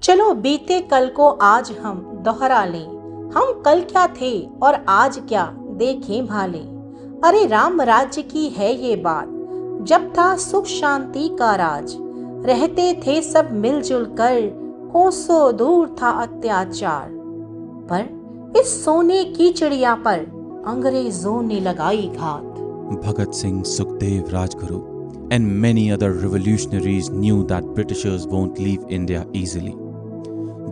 चलो बीते कल को आज हम दोहरा लें, हम कल क्या थे और आज क्या देखें भाले। अरे राम राज्य की है ये बात, जब था सुख शांति का राज, रहते थे सब मिलजुल कर, कोसों दूर था अत्याचार। पर इस सोने की चिड़िया पर अंग्रेजों ने लगाई घात। Bhagat Singh, Sukhdev, Rajguru, and many other revolutionaries knew that Britishers won't leave India easily.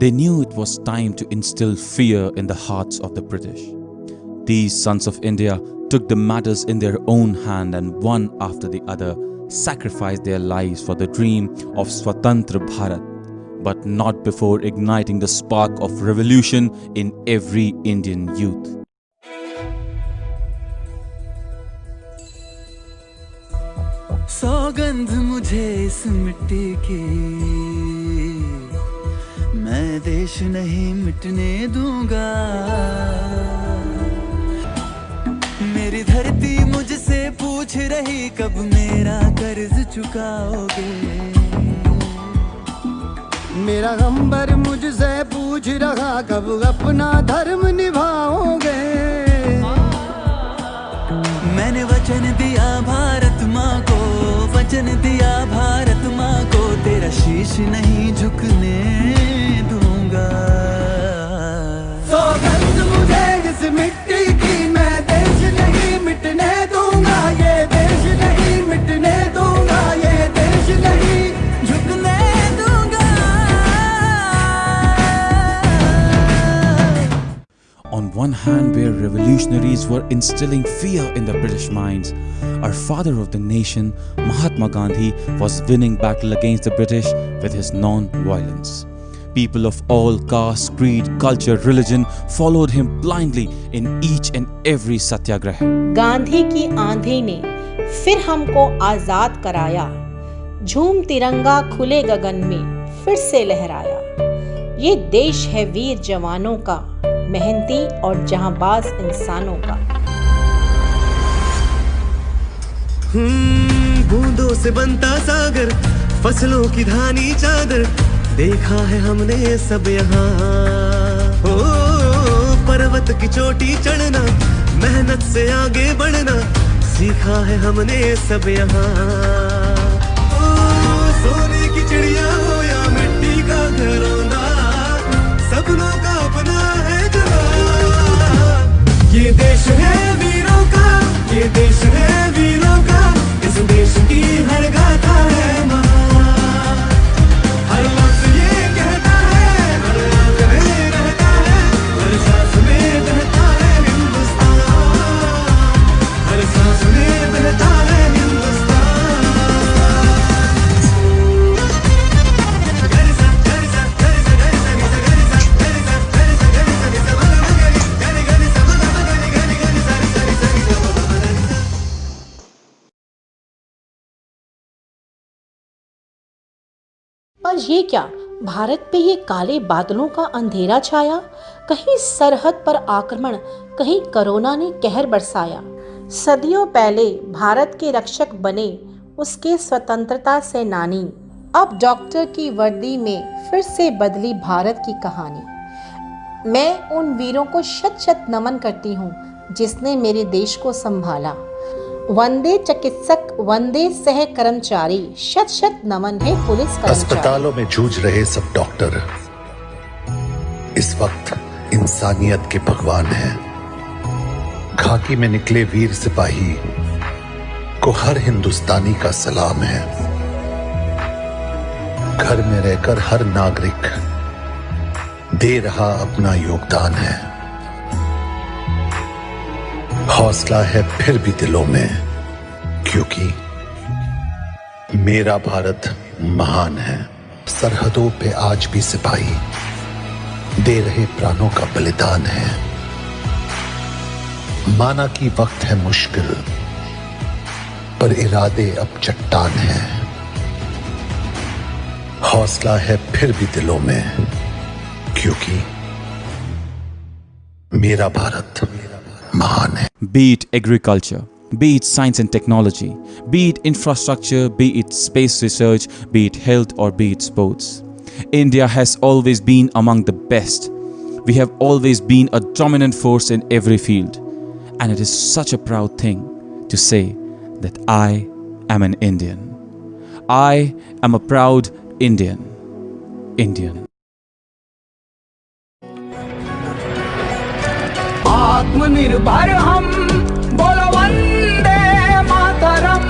They knew it was time to instill fear in the hearts of the British. These sons of India took the matters in their own hand and one after the other sacrificed their lives for the dream of Swatantra Bharat, but not before igniting the spark of revolution in every Indian youth. सौगंध मुझे इस मिट्टी की, मैं देश नहीं मिटने दूंगा। मेरी धरती मुझसे पूछ रही कब मेरा कर्ज चुकाओगे। मेरा गंबर मुझसे पूछ रहा कब अपना धर्म निभाओगे। मैंने वचन दिया भारत माँ को, वचन दिया भारत माँ को, तेरा शीश नहीं झुकने दूंगा। सौगंध मुझे इस मिट्टी की, मैं देश नहीं मिटने दूंगा। ये देश नहीं मिटने दूंगा, ये देश नहीं झुकने दूंगा। On one hand, where revolutionaries were instilling fear in the British minds, our father of the nation, Mahatma Gandhi, was winning battle against the British with his non-violence. People of all castes, creed, culture, religion followed him blindly in each and every satyagraha. Gandhi की आंधी ने फिर हमको आजाद कराया, झूम तिरंगा खुले गगन में फिर से लहराया। ये देश है वीर जवानों का, मेहनती और जहांबाज इंसानों का। बूंदों से बनता सागर, फसलों की धानी चादर, देखा है हमने सब यहाँ। ओ पर्वत की चोटी चढ़ना, मेहनत से आगे बढ़ना, सीखा है हमने सब यहाँ। ओ सोने की चिड़िया हो या मिट्टी का घरौंदा, सपनों का अपना है जवान। ये देश है वीरों का, ये देश है वीरों का, इस देश की हर गाथा है महान। हर लफ्ज़ ये कहता है, हर आंख में रहता है, हर सांस में बहता है हिंदुस्तान, हर सांस में बहता है हिंदुस्तान। पर ये क्या, भारत पे ये काले बादलों का अंधेरा छाया। कहीं सरहद पर आक्रमण, कहीं कोरोना ने कहर बरसाया। सदियों पहले भारत के रक्षक बने उसके स्वतंत्रता सेनानी, अब डॉक्टर की वर्दी में फिर से बदली भारत की कहानी। मैं उन वीरों को शत शत नमन करती हूँ जिसने मेरे देश को संभाला। वंदे चिकित्सक, वंदे सह कर्मचारी, शत शत नमन है पुलिस कर्मचारी। अस्पतालों में जूझ रहे सब डॉक्टर इस वक्त इंसानियत के भगवान हैं। खाकी में निकले वीर सिपाही को हर हिंदुस्तानी का सलाम है। घर में रहकर हर नागरिक दे रहा अपना योगदान है। हौसला है फिर भी दिलों में, क्योंकि मेरा भारत महान है। सरहदों पे आज भी सिपाही दे रहे प्राणों का बलिदान है। माना कि वक्त है मुश्किल, पर इरादे अब चट्टान है। हौसला है फिर भी दिलों में, क्योंकि मेरा भारत महान है। Be it agriculture, be it science and technology, be it infrastructure, be it space research, be it health or be it sports. India has always been among the best. We have always been a dominant force in every field. And it is such a proud thing to say that I am an Indian. I am a proud Indian. आत्मनिर्भर हम बोलो वंदे मातरम।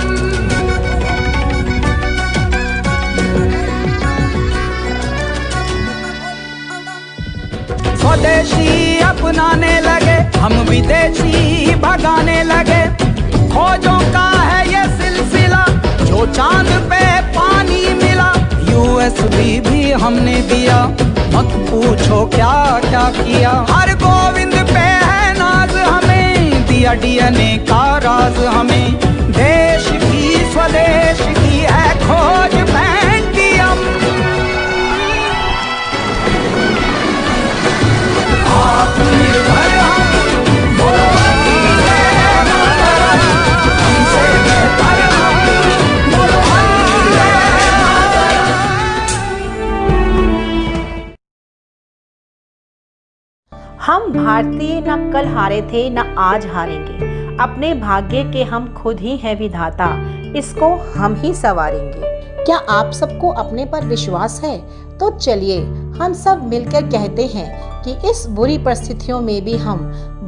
स्वदेशी अपनाने लगे हम विदेशी भगाने लगे। खोजों का है ये सिलसिला जो चांद पे पानी मिला। यूएसबी भी हमने दिया मत पूछो क्या क्या किया। हर गोविंद पे है नाज हमें दिया डीएनए का राज हमें। देश की स्वदेश की है खोज पेंटियम। आत्मनिर्भर हम बोलो वंदे मातरम। हमसे बेहतर हम बोलो वंदे मातरम। हम भारतीय न कल हारे थे न आज हारेंगे। अपने भाग्य के हम खुद ही हैं विधाता, इसको हम ही संवारेंगे। क्या आप सबको अपने पर विश्वास है? तो चलिए हम सब मिलकर कहते हैं कि इस बुरी परिस्थितियों में भी हम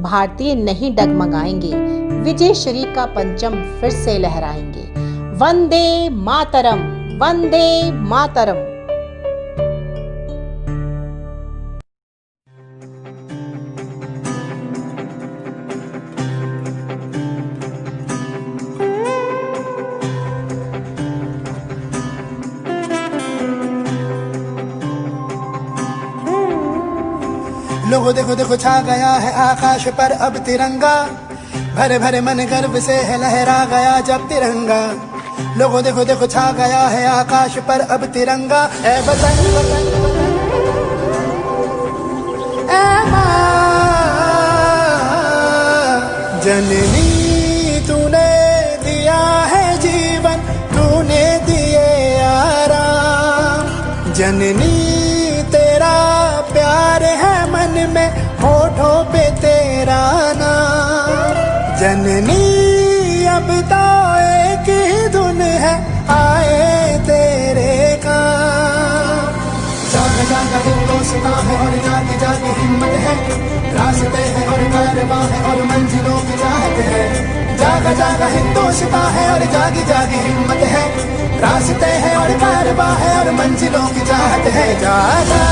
भारतीय नहीं डगमगाएंगे। विजय श्री का पंचम फिर से लहराएंगे। वंदे मातरम, वंदे मातरम। लोगो देखो देखो छा गया है आकाश पर अब तिरंगा। भरे भरे मन गर्व से है लहरा गया जब तिरंगा। लोगो देखो देखो छा गया है आकाश पर अब तिरंगा। ए वतन वतन ए माँ जननी तूने दिया है जीवन, तूने दिए आराम। जननी तेरा प्यार है मन में, होठों पे तेरा नाम। जननी अब तो एक ही धुन है आए तेरे काम। जागा जागा हिंदुस्तां है और जागी जागी हिम्मत है। रास्ते हैं और कारवां है और मंजिलों की चाहत है। जागा जागा हिंदुस्तां है और जागी जागी हिम्मत है। रास्ते हैं और कारवां है और मंजिलों की चाहत है। जागा